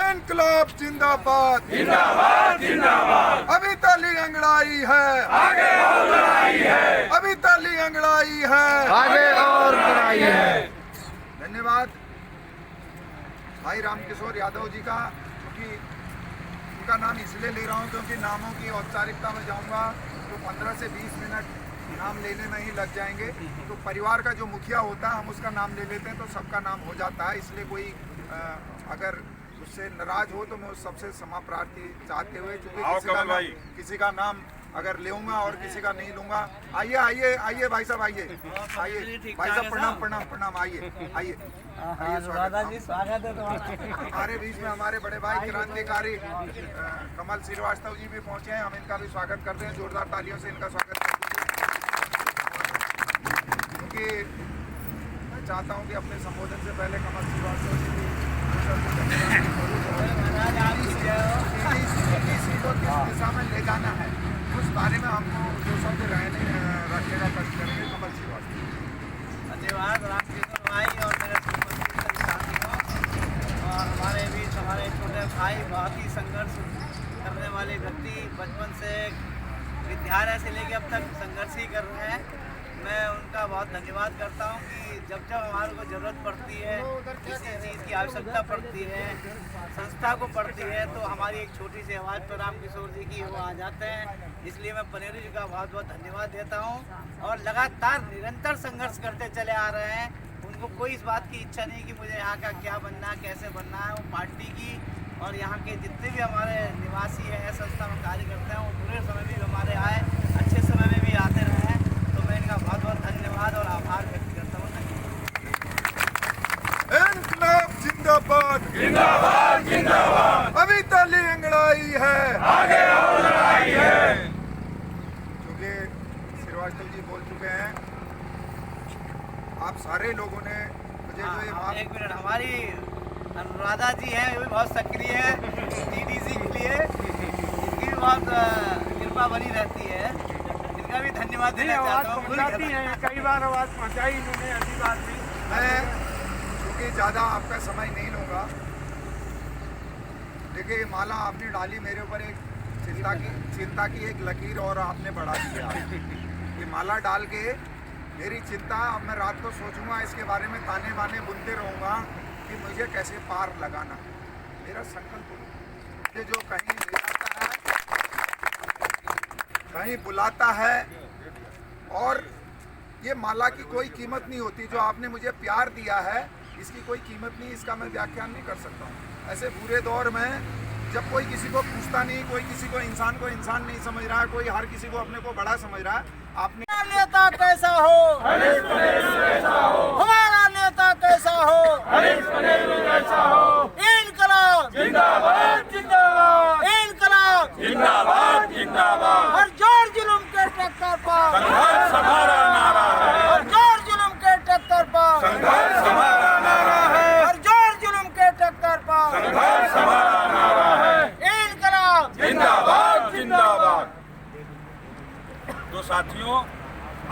इनकलाब जिंदाबाद जिंदाबाद जिंदाबाद। अभी ताली अंगड़ाई है, आगे और लड़ाई है, अभी ताली अंगड़ाई है, आगे और लड़ाई है। धन्यवाद भाई रामकिशोर यादव जी का, क्योंकि उनका नाम इसलिए ले रहा हूँ क्योंकि नामों की औपचारिकता में जाऊँगा तो 15 से 20 मिनट नाम लेने में ही लग जाएंगे। तो परिवार का जो मुखिया होता है हम उसका नाम ले लेते हैं तो सबका नाम हो जाता है, इसलिए कोई अगर उससे नाराज हो तो मैं उस सबसे क्षमा प्रार्थी चाहते हुए, क्योंकि किसी का नाम अगर लूँगा और किसी का नहीं लूँगा। आइए आइए आइए भाई साहब, आइए आइए भाई साहब, प्रणाम प्रणाम प्रणाम, आइए आइए आइए। स्वागत है हमारे बीच में हमारे बड़े भाई क्रांतिकारी कमल श्रीवास्तव जी भी पहुंचे हैं, हम इनका भी स्वागत करते हैं, जोरदार तालियों से इनका स्वागत करते हैं। क्योंकि मैं चाहता हूं कि अपने संबोधन से पहले कमल श्रीवास्तव जी भी सीटों किस दिशा में ले जाना है उस बारे में हमको जो शब्द रखेगा कष्ट करेंगे कमल श्रीवास्तव। धन्यवाद रामकिशोर भाई और मेरे साथियों, और हमारे बीच हमारे छोटे भाई बहुत ही संघर्ष करने वाले व्यक्ति, बचपन से विद्यालय से लेकर अब तक संघर्ष ही कर रहे हैं। मैं उनका बहुत धन्यवाद करता हूं कि जब जब हमारे को ज़रूरत पड़ती है, किसी चीज़ की आवश्यकता पड़ती है, संस्था को पड़ती है, तो हमारी एक छोटी सी आवाज़ पर रामकिशोर जी की वो आ जाते हैं। इसलिए मैं पनेरू जी का बहुत बहुत धन्यवाद देता हूं। और लगातार निरंतर संघर्ष करते चले आ रहे हैं। उनको कोई इस बात की इच्छा नहीं कि मुझे यहाँ का क्या बनना है, कैसे बनना है। वो पार्टी की और यहाँ के जितने भी हमारे निवासी हैं, संस्था में कार्य करते हैं, वो बुरे समय भी हमारे आए, अच्छे समय में भी आते रहे हैं। तो मैं इनका बहुत बहुत धन्यवाद और आभार व्यक्त करता हूँ। इनकलाब जिंदाबाद जिंदाबाद जिंदाबाद। अभी ताली अंगड़ाई है, आगे और लड़ाई है। क्योंकि श्रीवास्तव जी बोल चुके हैं, आप सारे लोगों ने मुझे जो ये बात। एक मिनट, हमारी अनुराधा जी हैं, वो भी बहुत सक्रिय है टीडीसी के लिए, इनकी भी बहुत कृपा बनी रहती है, इनका भी धन्यवाद देना चाहता हूँ। कई बार आवाज पहुंचाई इन्होंने, अभी बात भी। मैं क्योंकि ज़्यादा आपका समय नहीं लूँगा, देखिए माला आपने डाली मेरे ऊपर एक चिंता की एक लकीर और आपने बढ़ा दिया। ये माला डाल के मेरी चिंता, अब मैं रात को सोचूंगा इसके बारे में, ताने बाने बुनते रहूँगा कि मुझे कैसे पार लगाना है। मेरा संकल्प ये जो कहीं ले जाता है, कहीं बुलाता है, और ये माला की कोई कीमत नहीं होती। जो आपने मुझे प्यार दिया है इसकी कोई कीमत नहीं, इसका मैं व्याख्यान नहीं कर सकता हूँ। ऐसे बुरे दौर में जब कोई किसी को पूछता नहीं, कोई किसी को इंसान नहीं समझ रहा है, कोई हर किसी को अपने को बड़ा समझ रहा है, आपने नेता कैसा हो, हमारा नेता कैसा हो, इनकलाब जिंदाबाद जिंदाबाद। इनकलाब जिंदाबाद जिंदाबाद। हर जोर जुल्म के टक्कर पर, संघर्ष हमारा नारा है, हर जोर जुल्म के टक्कर पर, संघर्ष हमारा नारा है, हर जोर जुल्म के टक्कर पर, संघर्ष हमारा नारा है। इनकलाब जिंदाबाद जिंदाबाद। तो साथियों,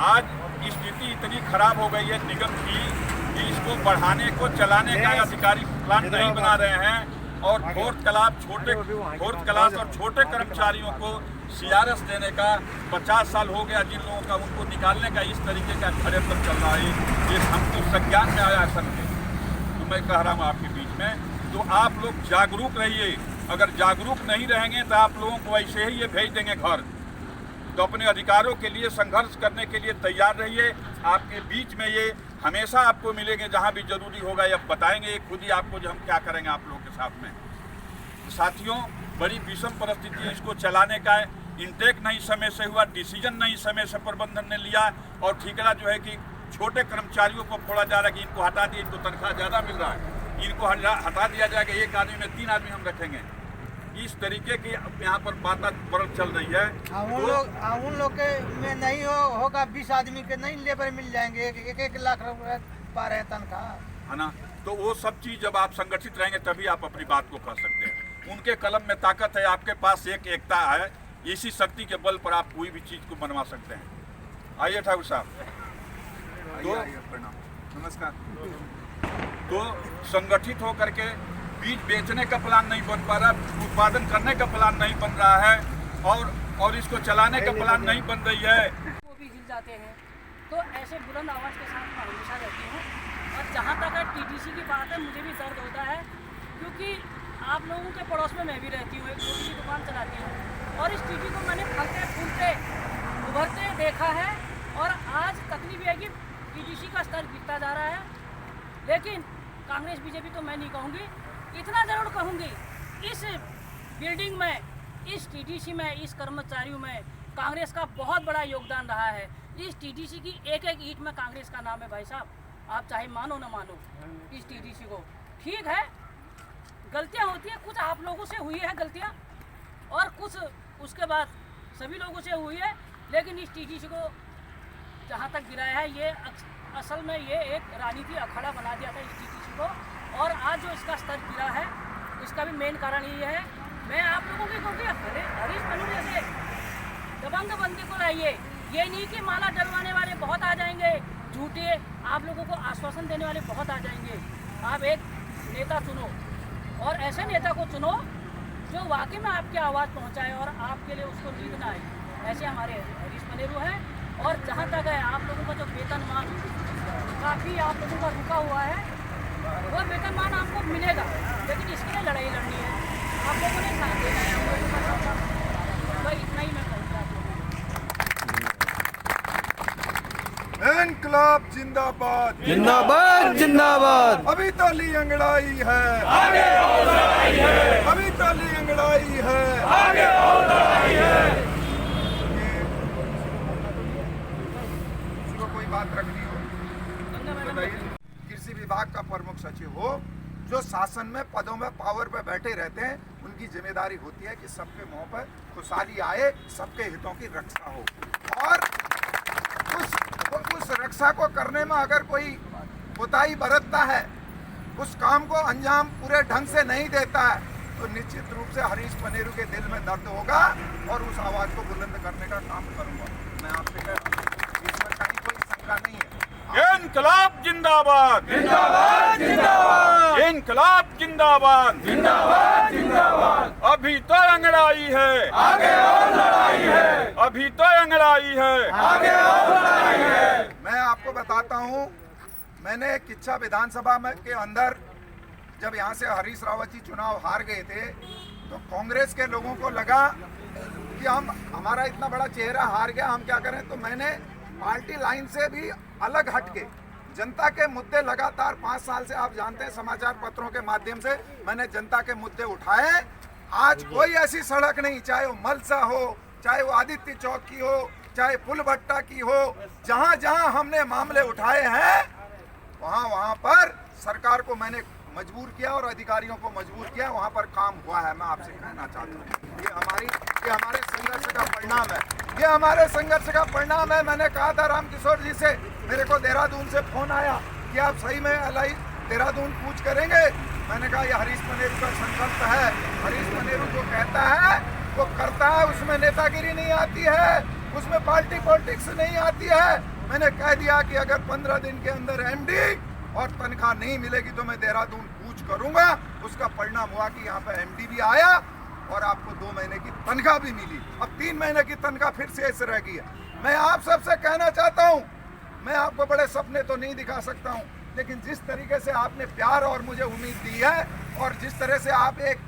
आज स्थिति इतनी खराब हो गई है निगम की कि इसको बढ़ाने को चलाने का अधिकारी प्लान नहीं बना रहे हैं, और फोर्थ क्लास और छोटे कर्मचारियों को सीआरएस देने का 50 साल हो गया जिन लोगों का, उनको निकालने का इस तरीके का षड्यंत्र चल रहा है। ये हमको संज्ञान में आया समझे, तो मैं कह रहा हूँ आपके बीच में, तो आप लोग जागरूक रहिए। अगर जागरूक नहीं रहेंगे तो आप लोगों को ऐसे ही ये भेज देंगे घर। तो अपने अधिकारों के लिए संघर्ष करने के लिए तैयार रहिए। आपके बीच में ये हमेशा आपको मिलेंगे, जहाँ भी जरूरी होगा ये बताएंगे खुद ही आपको, जो हम क्या करेंगे आप लोगों के साथ में। तो साथियों, बड़ी विषम परिस्थिति है, इसको चलाने का इंटेक नहीं समय से हुआ, डिसीजन नहीं समय से प्रबंधन ने लिया, और ठेकेदार जो है कि छोटे कर्मचारियों को फोड़ा जा रहा है कि इनको हटा दिए, इनको तनख्वाह ज़्यादा मिल रहा है, इनको हटा दिया जाएगा, एक आदमी में 3 आदमी हम रखेंगे। इस तरीके की यहाँ पर वातावरण चल रही है। उन लोग के में नहीं होगा, 20 आदमी के नहीं लेबर मिल जाएंगे, 1-1 लाख रुपए पा रहे हैं तनख्वाह, है ना। तो वो सब चीज़ जब आप संगठित रहेंगे तभी आप अपनी बात को कह सकते हैं। उनके कलम में ताकत है, आपके पास एक एकता है, इसी शक्ति के बल पर आप कोई भी चीज़ को बनवा सकते हैं। आइए ठाकुर साहब। तो नमस्कार। तो संगठित होकर के बीज बेचने का प्लान नहीं बन पा रहा, उत्पादन करने का प्लान नहीं बन रहा है और इसको चलाने का प्लान नहीं बन रही है। वो भी हिल जाते हैं। तो ऐसे बुलंद आवाज़ के साथ मैं हमेशा रहती हूँ। और जहाँ तक टीडीसी की बात है, मुझे भी दर्द होता है, क्योंकि आप लोगों के पड़ोस में मैं भी रहती हूँ, एक छोटी सी दुकान चलाती हूँ और इस टीडी को मैंने फलते फूलते उभरते देखा है। और आज तकलीफ है कि टीडीसी का स्तर गिरता जा रहा है। लेकिन कांग्रेस बीजेपी तो मैं नहीं कहूँगी, इतना ज़रूर कहूँगी, इस बिल्डिंग में, इस टीडीसी में, इस कर्मचारियों में कांग्रेस का बहुत बड़ा योगदान रहा है। इस टीडीसी की एक एक ईंट में कांग्रेस का नाम है भाई साहब, आप चाहे मानो ना मानो इस टीडीसी को। ठीक है, गलतियां होती है, कुछ आप लोगों से हुई है गलतियां और कुछ उसके बाद सभी लोगों से हुई है, लेकिन इस टीडीसी को जहां तक गिराया है, ये असल में ये एक राजनीति अखाड़ा बना दिया था इस टीडीसी को। और आज जो इसका स्तर गिरा है, इसका भी मेन कारण ये है। मैं आप लोगों की कहूँगी, हरीश पन्नू जैसे दबंग बंदी को लाइए। ये नहीं कि माला डलवाने वाले बहुत आ जाएंगे, झूठे आप लोगों को आश्वासन देने वाले बहुत आ जाएंगे। आप एक नेता चुनो और ऐसे नेता को चुनो जो वाकई में आपकी आवाज़ पहुंचाए और आपके लिए उसको नींद ना आए। ऐसे हमारे हरीश पनेरू हैं। और जहां तक है आप लोगों का जो वेतनमान काफ़ी आप लोगों का रुका हुआ है, वो वेतनमान आपको मिलेगा, लेकिन इसके लिए लड़ाई लड़नी है। आप लोगों ने साथ देना है, हम लोगों का साथ। भाई इतना ही मैं कहूँगा आप लोगों को। इनकलाब जिंदाबाद, जिंदाबाद जिंदाबाद। अभी तो ली अंगड़ाई है, आगे और लड़ाई है, अभी तो ली अंगड़ाई है, आगे और लड़ाई है। किसी को कोई बात रखनी हो तो कृषि विभाग का प्रमुख सचिव हो, जो शासन में पदों में पावर पे बैठे रहते हैं, उनकी जिम्मेदारी होती है कि सबके मुंह पर खुशहाली आए, सबके हितों की रक्षा हो। और उस रक्षा को करने में अगर कोई कोताही बरतता है, उस काम को अंजाम पूरे ढंग से नहीं देता है, तो निश्चित रूप से हरीश पनेरू के दिल में दर्द होगा और उस आवाज को बुलंद करने का काम करूंगा। मैं आपसे कह रहा हूं, इसमें कहीं कोई शंका नहीं है। इनकलाब जिंदाबाद, जिंदाबाद जिंदाबाद, इनकलाब जिंदाबाद, जिंदाबाद जिंदाबाद। अभी तो अंगड़ाई है, आगे और लड़ाई है, अभी तो अंगड़ाई है, आगे और लड़ाई है। मैं आपको बताता हूं, मैंने किच्छा विधानसभा में के अंदर जब यहाँ से हरीश रावत जी चुनाव हार गए थे, तो कांग्रेस के लोगों को लगा कि हमारा इतना बड़ा चेहरा हार गया, हम क्या करें। तो मैंने पार्टी लाइन से भी अलग हटके जनता के मुद्दे लगातार 5 साल से, आप जानते हैं, समाचार पत्रों के माध्यम से मैंने जनता के मुद्दे उठाए। आज कोई ऐसी सड़क नहीं, चाहे वो मलसा हो, चाहे वो आदित्य चौक की हो, चाहे पुल भट्टा की हो, जहां जहां हमने मामले उठाए हैं, वहां पर सरकार को मैंने मजबूर किया और अधिकारियों को मजबूर किया, वहां पर काम हुआ है। मैं आपसे कहना चाहता हूँ, ये हमारे संघर्ष का परिणाम है, ये हमारे संघर्ष का परिणाम है। मैंने कहा था रामकिशोर जी से, मेरे को देहरादून से फोन आया कि आप सही में LI देहरादून कूच करेंगे। मैंने कहा ये हरीश पनेरू का संकल्प है, हरीश पनेरू जो कहता है वो करता है, उसमें नेतागिरी नहीं आती है, उसमें पार्टी पॉलिटिक्स नहीं आती है। मैंने कह दिया कि अगर 15 दिन के अंदर MD और तनख्वाह नहीं मिलेगी तो मैं देहरादून कूच करूंगा। उसका परिणाम हुआ कि यहाँ पे MD भी आया और आपको 2 महीने की तनख्वाह भी मिली। अब 3 महीने की तनख्वाह फिर से ऐसे रह गई है। मैं आप सबसे कहना चाहता हूँ, मैं आपको बड़े सपने तो नहीं दिखा सकता हूँ, लेकिन जिस तरीके से आपने प्यार और मुझे उम्मीद दी है और जिस तरह से आप एक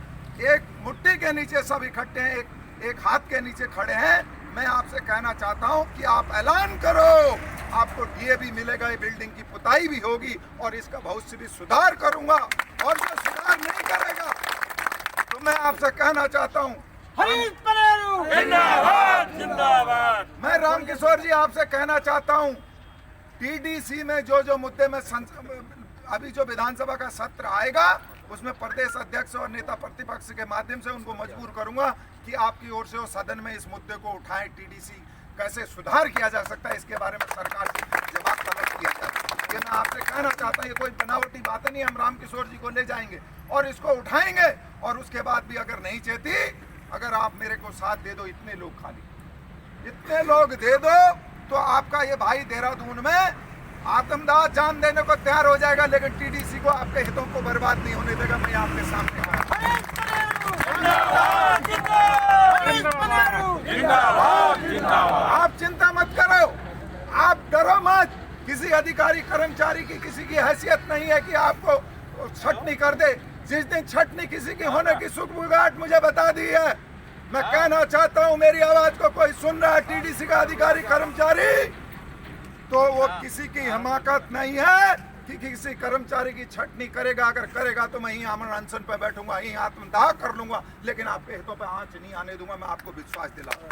मुट्ठी के नीचे सब इकट्ठे हैं, एक हाथ के नीचे खड़े हैं, मैं आपसे कहना चाहता हूं कि आप ऐलान करो, आपको DA भी मिलेगा, ये बिल्डिंग की पुताई भी होगी और इसका भविष्य भी सुधार करूंगा। और जो सुधार नहीं करेगा तो मैं आपसे कहना चाहता हूं, हरीश पनेरू जिंदाबाद जिंदाबाद। मैं रामकिशोर जी आपसे कहना चाहता हूं, TDC में जो मुद्दे में अभी जो विधानसभा का सत्र आएगा, उसमें प्रदेश अध्यक्ष और नेता प्रतिपक्ष के माध्यम से उनको मजबूर करूंगा कि आपकी ओर से वो सदन में इस मुद्दे को उठाएं। TDC कैसे सुधार किया जा सकता है, इसके बारे में सरकार से जवाब तलब किया जाए। ये मैं आपसे कहना चाहता हूँ, ये कोई बनावटी बात नहीं। हम रामकिशोर जी को ले जाएंगे और इसको उठाएंगे और उसके बाद भी अगर नहीं चाहती, अगर आप मेरे को साथ दे दो, इतने लोग खाली, इतने लोग दे दो, तो आपका ये भाई देहरादून में आत्मदाह जान देने को तैयार हो जाएगा, लेकिन टीडीसी को आपके हितों को बर्बाद नहीं होने देगा। मैं आपके सामने आप चिंता मत करो, आप डरो मत। किसी अधिकारी कर्मचारी की किसी की हैसियत नहीं है कि आपको छटनी कर दे। जिस दिन छटनी किसी की होने की सुगबुगाहट मुझे बता दी है, मैं कहना चाहता हूं, मेरी आवाज को कोई सुन रहा है टीडीसी का अधिकारी कर्मचारी, तो वो किसी की हिमाकत नहीं है कि किसी कर्मचारी की छटनी करेगा। अगर करेगा तो मैं ही आमरण अनशन पे बैठूंगा, ही आत्मदाह कर लूंगा, लेकिन आपके हितों पे आंच नहीं आने दूंगा। मैं आपको विश्वास दिलाऊंगा।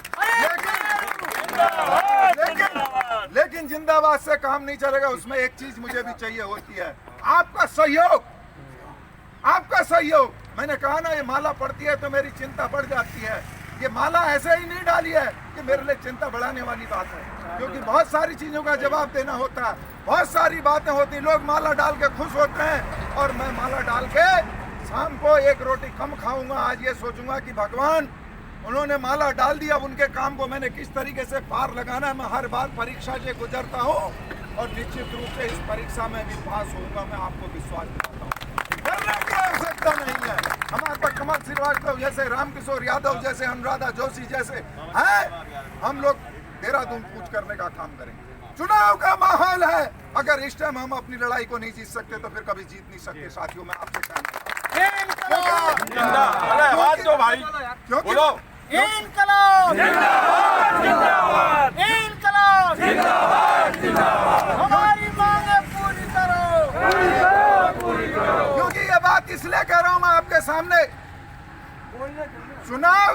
लेकिन जिंदाबाद से काम नहीं चलेगा। उसमें एक चीज मुझे भी चाहिए होती है, आपका सहयोग। आपका सहयोग। मैंने कहा ना, ये माला पड़ती है तो मेरी चिंता बढ़ जाती है। ये माला ऐसे ही नहीं डाली है कि मेरे लिए चिंता बढ़ाने वाली बात है, क्योंकि बहुत सारी चीजों का जवाब देना होता है, बहुत सारी बातें होती। लोग माला डाल के खुश होते हैं और मैं माला डाल के शाम को एक रोटी कम खाऊंगा। आज ये सोचूंगा कि भगवान, उन्होंने माला डाल दी, अब उनके काम को मैंने किस तरीके से पार लगाना है। मैं हर बार परीक्षा से गुजरता हूँ और निश्चित रूप से इस परीक्षा में भी पास होऊंगा। मैं आपको विश्वास दिलाता हूँ, डरने की आवश्यकता नहीं है। हमारे पास कमल श्रीवास्तव जैसे, रामकिशोर यादव जैसे, अनुराधा जोशी जैसे हैं। हम लोग देहरादून कूच करने का काम करेंगे। चुनाव का माहौल है, अगर इस टाइम हम अपनी लड़ाई को नहीं जीत सकते तो फिर कभी जीत नहीं सकते। साथियों, मैं आपसे कहना आवाज दो भाई, क्योंकि बोलो। हमारी मांगे पूरी करो। क्योंकि ये बात इसलिए कह रहा हूं मैं आपके सामने, चुनाव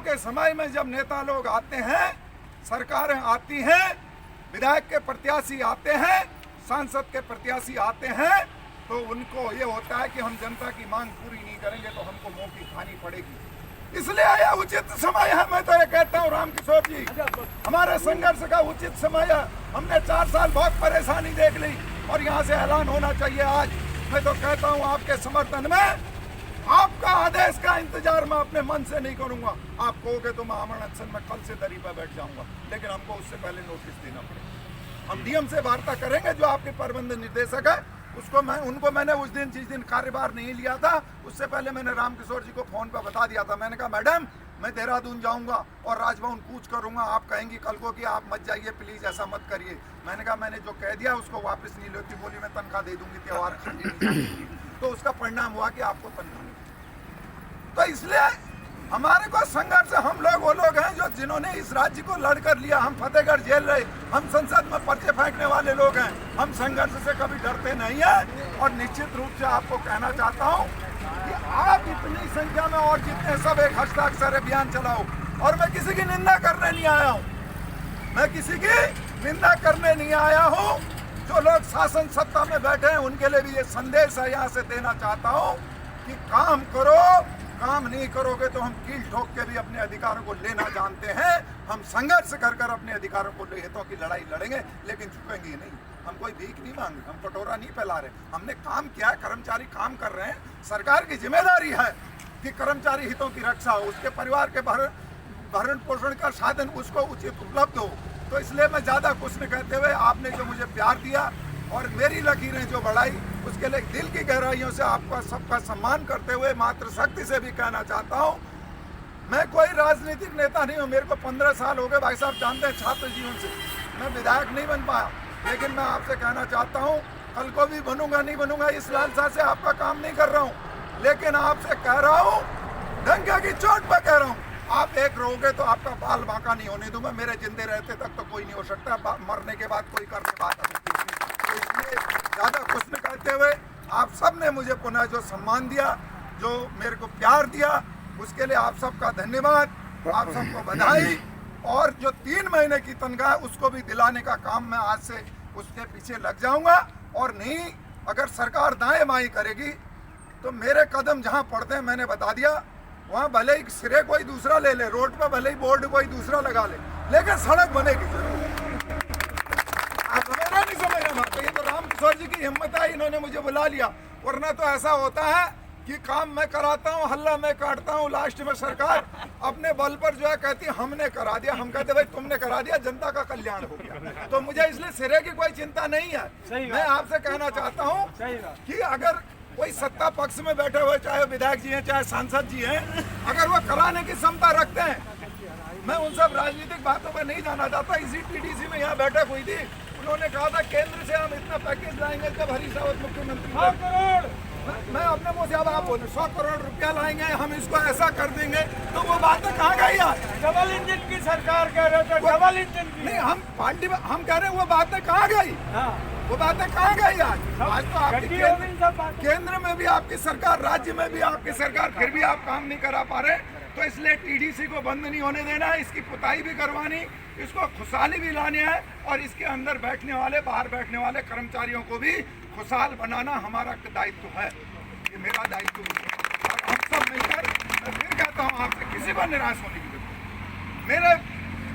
के समय में जब नेता लोग आते हैं, सरकारें आती हैं, विधायक के प्रत्याशी आते हैं, सांसद के प्रत्याशी आते हैं, तो उनको ये होता है कि हम जनता की मांग पूरी नहीं करेंगे तो हमको मुंह की खानी पड़ेगी। इसलिए यह उचित समय है। मैं तो ये कहता हूँ रामकिशोर जी, हमारे संघर्ष का उचित समय है। हमने 4 साल बहुत परेशानी देख ली और यहाँ से ऐलान होना चाहिए आज। मैं तो कहता हूँ आपके समर्थन में, आपका आदेश का इंतजार मैं अपने मन से नहीं करूंगा। आप कहोगे तो मैं आमरण अनशन में कल से दरी पर बैठ जाऊंगा, लेकिन हमको उससे पहले नोटिस देना पड़ेगा। हम डीएम से वार्ता करेंगे, जो आपके प्रबंध निर्देशक है, उनको मैंने उस दिन, जिस दिन कार्यभार नहीं लिया था, उससे पहले मैंने रामकिशोर जी को फोन पर बता दिया था। मैंने कहा मैडम, मैं देहरादून जाऊंगा और राजभवन कूच करूंगा। आप कहेंगी कल को कि आप मत जाइए, प्लीज ऐसा मत करिए। मैंने कहा मैंने जो कह दिया उसको वापस नहीं लेती। बोली मैं तनख्वाह दे दूंगी, त्योहार तो उसका परिणाम हुआ कि आपको तनख्वाह नहीं। तो इसलिए हमारे को संघर्ष, हम लोग वो लोग हैं जो जिन्होंने इस राज्य को लड़कर लिया। हम फतेहगढ़ जेल रहे, हम संसद में पर्चे फेंकने वाले लोग हैं। हम संघर्ष से कभी डरते नहीं हैं। और निश्चित रूप से आपको कहना चाहता हूं कि आप इतनी संख्या में और जितने सब एक हस्ताक्षर अभियान चलाओ। और मैं किसी की निंदा करने नहीं आया हूं, मैं किसी की निंदा करने नहीं आया हूं। जो लोग शासन सत्ता में बैठे हैं उनके लिए भी ये संदेश है, यहाँ से देना चाहता हूँ कि काम करो। काम नहीं करोगे तो हम कील ठोक के भी अपने अधिकारों को लेना जानते हैं। हम संघर्ष कर कर अपने अधिकारों को, हितों की लड़ाई लड़ेंगे, लेकिन झुकेंगे नहीं। हम कोई भीख नहीं मांगे, हम कटोरा नहीं फैला रहे। हमने काम किया है, कर्मचारी काम कर रहे हैं। सरकार की जिम्मेदारी है कि कर्मचारी हितों की रक्षा हो, उसके परिवार के भरण पोषण का साधन उसको उचित उपलब्ध हो। तो इसलिए मैं ज़्यादा कुछ नहीं कहते हुए, आपने जो मुझे प्यार दिया और मेरी लकीरें जो बढ़ाई, उसके लिए दिल की गहराइयों से आपका सबका सम्मान करते हुए मातृशक्ति से भी कहना चाहता हूँ, मैं कोई राजनीतिक नेता नहीं हूँ। मेरे को 15 साल हो गए, भाई साहब जानते हैं, छात्र जीवन से मैं विधायक नहीं बन पाया। लेकिन मैं आपसे कहना चाहता हूँ, कल को भी बनूंगा नहीं बनूंगा, इस लालसा से आपका काम नहीं कर रहा हूँ। लेकिन आपसे कह रहा हूँ, डंके की चोट पर कह रहा हूँ, आप एक रहोगे तो आपका बाल बांका नहीं होने दूंगा। मेरे जिंदे रहते तक तो कोई नहीं हो सकता, मरने के बाद कोई करने बात है। तो इसलिए ज़्यादा कुछ न कहते हुए, आप सब ने मुझे पुनः जो सम्मान दिया, जो मेरे को प्यार दिया, उसके लिए आप सबका धन्यवाद, आप सबको बधाई। और जो 3 महीने की तनख्वाह उसको भी दिलाने का काम मैं आज से उसके पीछे लग जाऊंगा। और नहीं, अगर सरकार दाएं बाएं करेगी तो मेरे कदम जहां पड़ते हैं, मैंने बता दिया, वहां भले ही सिरे कोई दूसरा ले ले, रोड पर भले ही बोर्ड कोई दूसरा लगा ले, लेकिन सड़क बनेगी। आप मेरा नहीं समझ रहे, ये तो रामकिशोर जी की हिम्मत है, इन्होंने मुझे बुला लिया। वरना तो ऐसा होता है कि काम मैं कराता हूँ, हल्ला मैं काटता हूँ, लास्ट में सरकार अपने बल पर जो है कहती है हमने करा दिया। हम कहते भाई तुमने करा दिया, जनता का कल्याण हो गया। तो मुझे इसलिए सिरे की कोई चिंता नहीं है। मैं आपसे कहना चाहता हूँ कि अगर कोई सत्ता पक्ष में बैठे हुए, चाहे विधायक जी हैं चाहे सांसद जी हैं, अगर वो कराने की क्षमता रखते हैं, मैं उन सब राजनीतिक बातों पर नहीं जाना चाहता। इसी टीडीसी में यहाँ बैठक हुई थी, उन्होंने कहा था केंद्र से हम इतना पैकेज लाएंगे जब हरीश रावत मुख्यमंत्री 100 करोड़ मैं अपने मुँह से अब आप बोले 100 करोड़ रुपया लाएंगे, हम इसको ऐसा कर देंगे, तो वो बातें कहाँ गई आज? डबल इंजन की सरकार कह रहे थे, डबल इंजन की। नहीं, हम पार्टी में हम कह रहे हैं वो बातें कहाँ गई? वो बातें कहाँ गई आज? आज तो आपकी केंद्र में भी आपकी सरकार, राज्य में भी आपकी सरकार, फिर भी आप काम नहीं करा पा रहे। तो इसलिए टीडीसी को बंद नहीं होने देना है, इसकी पुताई भी करवानी, इसको खुशहाली भी लानी है, और इसके अंदर बैठने वाले, बाहर बैठने वाले कर्मचारियों को भी खुशहाल बनाना हमारा दायित्व है। ये मेरा दायित्व है और हम सब मिलकर, मैं फिर कहता हूँ आपसे, किसी पर निराश होने की जरूरत नहीं। मेरे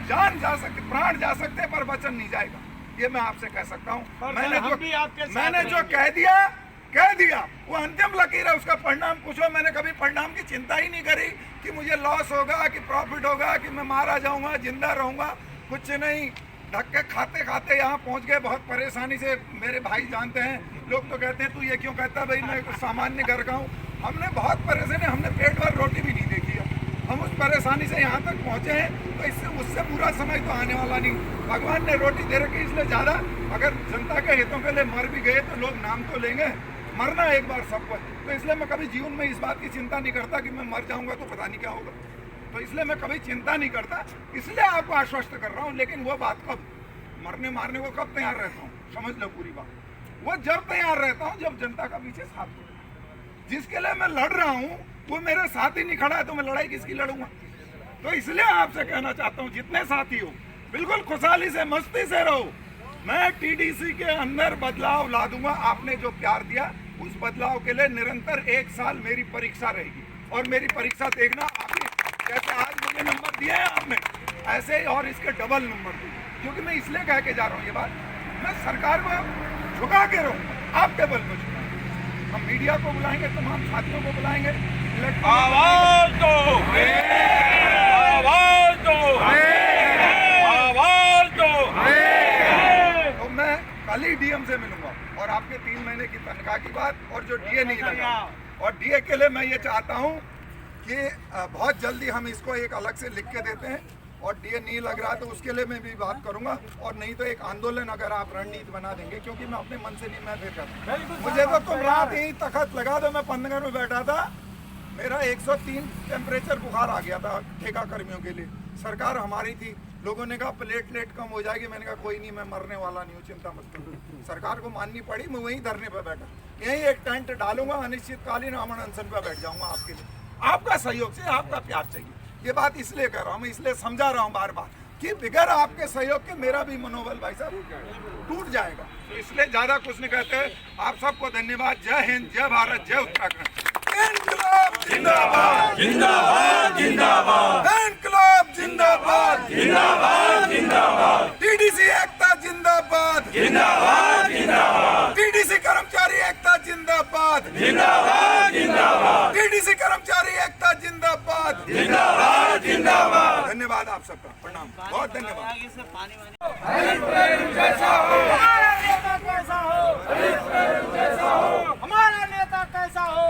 जान जा सकते, प्राण जा सकते, पर वचन नहीं जाएगा, ये मैं आपसे कह सकता हूँ। मैंने जो कह दिया वो अंतिम लकीर है, उसका परिणाम कुछ हो। मैंने कभी परिणाम की चिंता ही नहीं करी कि मुझे लॉस होगा कि प्रॉफिट होगा कि मैं मारा जाऊंगा, जिंदा रहूंगा, कुछ नहीं। धक्के खाते खाते यहाँ पहुँच गए, बहुत परेशानी से। मेरे भाई जानते हैं, लोग तो कहते हैं तू ये क्यों कहता भाई, मैं सामान्य घर का हूँ। हमने बहुत परेशानी, हमने पेट भर रोटी भी नहीं देखी है, हम उस परेशानी से यहाँ तक पहुँचे हैं। तो इससे उससे बुरा समय तो आने वाला नहीं। भगवान ने रोटी दे रखी, इसलिए ज़्यादा अगर जनता के हितों के लिए मर भी गए तो लोग नाम तो लेंगे, मरना एक बार सबको। तो इसलिए मैं कभी जीवन में इस बात की चिंता नहीं करता कि मैं मर जाऊंगा तो पता नहीं क्या होगा। तो इसलिए मैं कभी चिंता नहीं करता, इसलिए आपको आश्वस्त कर रहा हूँ। लेकिन वो बात कब, मरने मारने को कब तैयार रहता हूँ, समझ लो पूरी बात। वो जब तैयार रहता हूँ जब जनता का पीछे साथ हो। जिसके लिए मैं लड़ रहा हूँ वो मेरे साथ ही नहीं खड़ा है, तो मैं लड़ाई किसकी लड़ूंगा? तो इसलिए आपसे कहना चाहता हूँ, जितने साथी हो बिल्कुल खुशहाली से, मस्ती से रहो। मैं टीडीसी के अंदर बदलाव ला दूंगा। आपने जो प्यार दिया उस बदलाव के लिए निरंतर 1 साल मेरी परीक्षा रहेगी, और मेरी परीक्षा देखना आपने जैसे आज मुझे नंबर दिए हैं आपने, ऐसे ही और इसके डबल नंबर दूंगा। क्योंकि मैं इसलिए कह के जा रहा हूँ ये बात, मैं सरकार को झुका के रहूँगा, आपके बल पर झुका। हम मीडिया को बुलाएंगे, तमाम साथियों को बुलाएंगे, आवाज दो, आवाज दो, आवाज दो। तो मैं कल ही डीएम से मिलूंगा, और आपके 3 महीने की तनख्वाह की बात, और जो डीए नहीं लगा, और डीए के लिए मैं ये चाहता हूँ कि बहुत जल्दी हम इसको एक अलग से लिख के देते हैं, और डीए नहीं लग रहा तो उसके लिए मैं भी बात करूंगा। और नहीं तो एक आंदोलन अगर आप रणनीति बना देंगे, क्योंकि मैं अपने मन से नहीं, मैं फिर करता हूं। मुझे तो तुम रात यही तखत लगा दो, मैं पंतनगर में बैठा था, मेरा 103 टेम्परेचर बुखार आ गया था ठेका कर्मियों के लिए। सरकार हमारी थी, लोगों ने कहा प्लेटलेट कम हो जाएगी, मैंने कहा कोई नहीं, मैं मरने वाला नहीं हूँ, चिंता मत करो। सरकार को माननी पड़ी, मैं वहीं धरने पर बैठा, यहीं एक टेंट डालूंगा, अनिश्चितकालीन अमन अनशन पर बैठ जाऊंगा आपके लिए। आपका सहयोग से, आपका प्यार चाहिए। ये बात इसलिए कर रहा हूँ, मैं इसलिए समझा रहा हूँ बार बार कि बगैर आपके सहयोग के मेरा भी मनोबल भाई साहब टूट जाएगा। तो इसलिए ज्यादा कुछ नहीं कहते। आप सबको धन्यवाद। जय हिंद, जय भारत, जय उत्तराखंड। इनकलाब जिंदाबाद जिंदाबाद जिंदाबाद, इनकलाब जिंदाबाद जिंदाबाद जिंदाबाद, टीडीसी एकता जिंदाबाद जिंदाबाद जिंदाबाद, टीडीसी कर्मचारी एकता जिंदाबाद जिंदाबाद जिंदाबाद, टीडीसी कर्मचारी एकता जिंदाबाद जिंदाबाद जिंदाबाद। धन्यवाद आप सबका, प्रणाम, बहुत धन्यवाद। आगे से पानी वानी कैसा हो, हमारा नेता कैसा हो, हमारा नेता कैसा हो,